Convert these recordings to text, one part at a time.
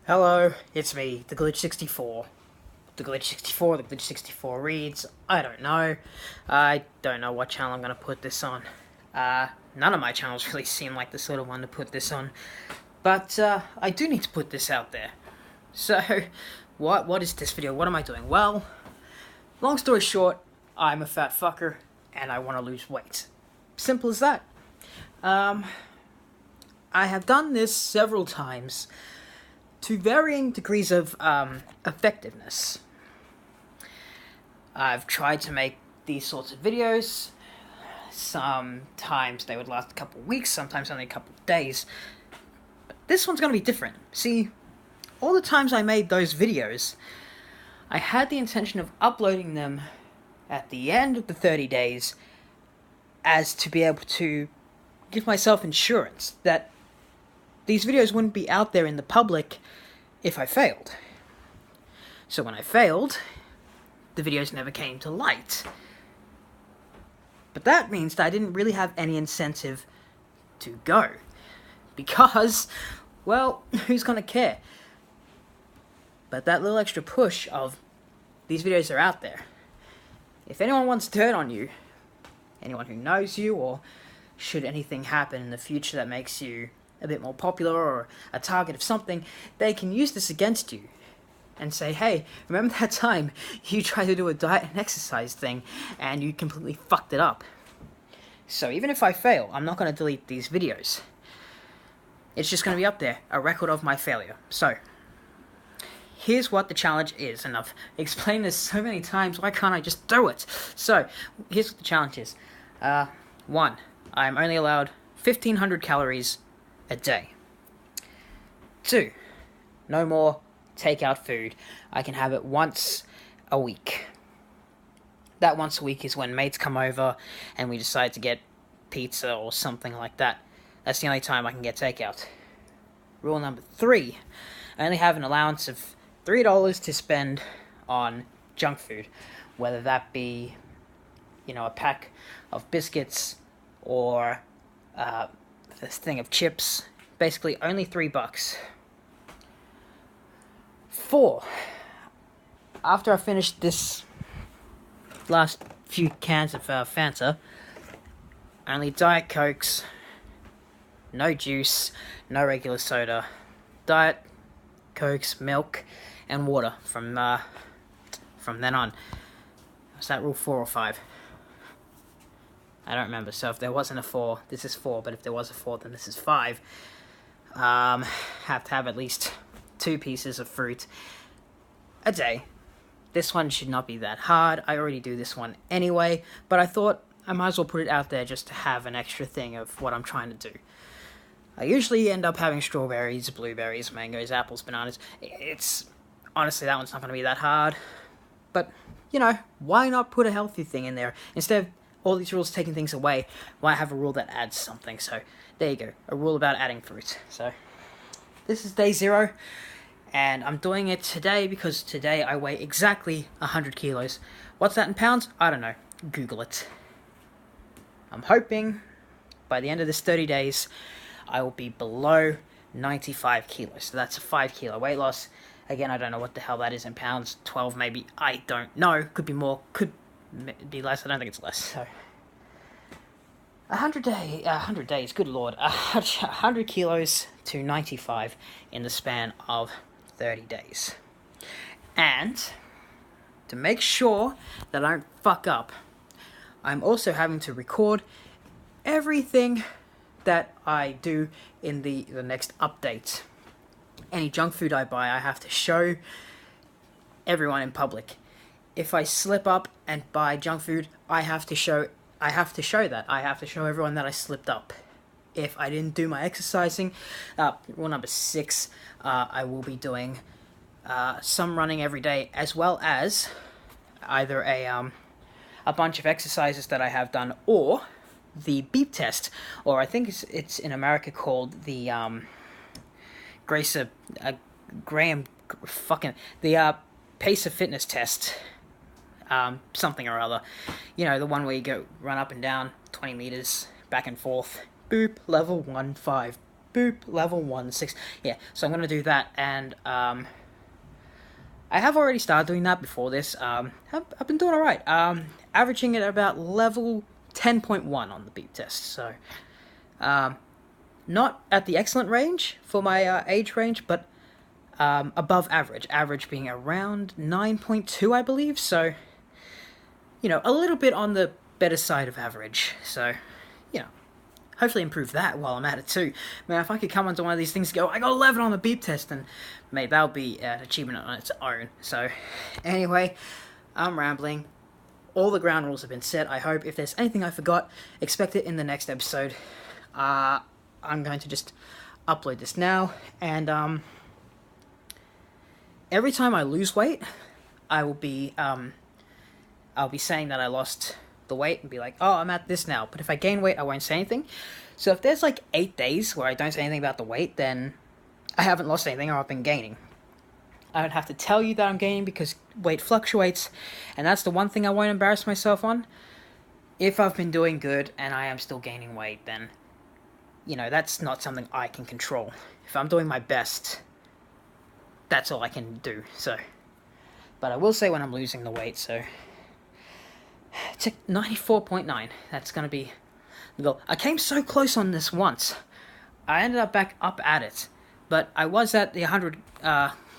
Hello, it's me, the Glitch64. The Glitch64 reads, I don't know. I don't know what channel I'm gonna put this on. None of my channels really seem like the sort of one to put this on. But, I do need to put this out there. So, what is this video? What am I doing? Well, long story short, I'm a fat fucker, and I want to lose weight. Simple as that. I have done this several times, to varying degrees of effectiveness. I've tried to make these sorts of videos. Sometimes they would last a couple of weeks, sometimes only a couple of days. But this one's going to be different. See, all the times I made those videos, I had the intention of uploading them at the end of the 30 days as to be able to give myself insurance that these videos wouldn't be out there in the public if I failed. So when I failed, the videos never came to light. But that means that I didn't really have any incentive to go. Because, well, who's gonna care? But that little extra push of these videos are out there. If anyone wants dirt on you, anyone who knows you, or should anything happen in the future that makes you a bit more popular or a target of something, they can use this against you and say, hey, remember that time you tried to do a diet and exercise thing and you completely fucked it up? So even if I fail, I'm not going to delete these videos. It's just going to be up there, a record of my failure. So, here's what the challenge is, and I've explained this so many times, why can't I just do it? So, here's what the challenge is. 1, I'm only allowed 1,500 calories a day. 2, no more takeout food. I can have it once a week. That once a week is when mates come over and we decide to get pizza or something like that. That's the only time I can get takeout. Rule number 3, I only have an allowance of $3 to spend on junk food, whether that be, a pack of biscuits or this thing of chips. Basically, only $3. 4, after I finish this last few cans of Fanta, only Diet Cokes, no juice, no regular soda, Diet Cokes, milk, and water from then on. Was that rule 4 or 5? I don't remember, so if there wasn't a 4, this is 4, but if there was a 4, then this is 5. Have to have at least 2 pieces of fruit a day. This one should not be that hard. I already do this one anyway, but I thought I might as well put it out there just to have an extra thing of what I'm trying to do. I usually end up having strawberries, blueberries, mangoes, apples, bananas. Honestly, that one's not going to be that hard. But, why not put a healthy thing in there? Instead of all these rules taking things away, why have a rule that adds something? So, there you go. A rule about adding fruit. So, this is day 0. And I'm doing it today because today I weigh exactly 100 kilos. What's that in pounds? I don't know. Google it. I'm hoping by the end of this 30 days, I will be below 95 kilos. So that's a 5 kilo weight loss. Again, I don't know what the hell that is in pounds. 12 maybe. I don't know. Could be more. Could be less. I don't think it's less. So 100 days. Good lord. 100 kilos to 95 in the span of 30 days. And to make sure that I don't fuck up, I'm also having to record everything that I do in the next update. Any junk food I buy, I have to show everyone in public. If I slip up and buy junk food, I have to show that. I have to show everyone that I slipped up. If I didn't do my exercising, rule number 6, I will be doing some running every day, as well as either a bunch of exercises that I have done, or the beep test, or I think it's in America called the the pace of fitness test, something or other. The one where you go run up and down 20 meters, back and forth, boop, level 1, 5, Boop, level 1, 6. Yeah, so I'm going to do that, and I have already started doing that before this. I've been doing alright. Averaging at about level 10.1 on the beep test, so not at the excellent range for my age range, but above average. Average being around 9.2, I believe, so, you know, a little bit on the better side of average, so, you know, hopefully improve that while I'm at it too. Man, if I could come onto one of these things and go, I got 11 on the beep test, then, mate, that would be an achievement on its own. So, anyway, I'm rambling. All the ground rules have been set, I hope. If there's anything I forgot, expect it in the next episode. I'm going to just upload this now, and, every time I lose weight, I'll be saying that I lost the weight and be like, oh, I'm at this now. But if I gain weight, I won't say anything. So if there's like 8 days where I don't say anything about the weight, then I haven't lost anything, or I've been gaining. I don't have to tell you that I'm gaining because weight fluctuates, and that's the one thing I won't embarrass myself on. If I've been doing good and I am still gaining weight, then, you know, that's not something I can control. If I'm doing my best, that's all I can do, so. But I will say when I'm losing the weight, so. It's 94.9. That's going to be the goal. I came so close on this once. I ended up back up at it. But I was at the 100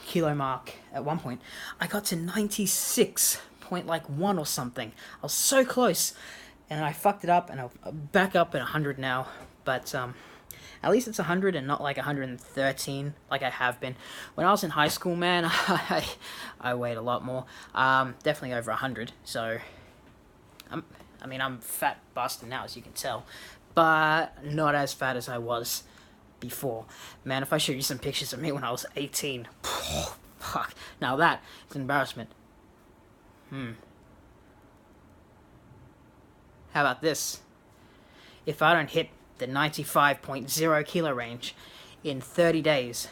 kilo mark at one point. I got to 96.1 or something. I was so close. And I fucked it up, and I'm back up at 100 now. But at least it's 100 and not like 113 like I have been. When I was in high school, man, I weighed a lot more. Definitely over 100, so... I'm fat bastard now, as you can tell, but not as fat as I was before. Man, if I showed you some pictures of me when I was 18, fuck, now that is an embarrassment. How about this? If I don't hit the 95.0 kilo range in 30 days,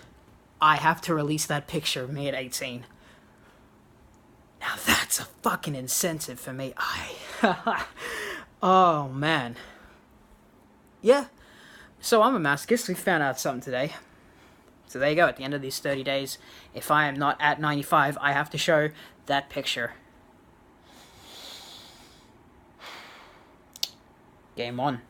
I have to release that picture of me at 18. Now that's a fucking incentive for me. Oh, man. Yeah. So I'm a masochist. We found out something today. So there you go. At the end of these 30 days, if I am not at 95, I have to show that picture. Game on.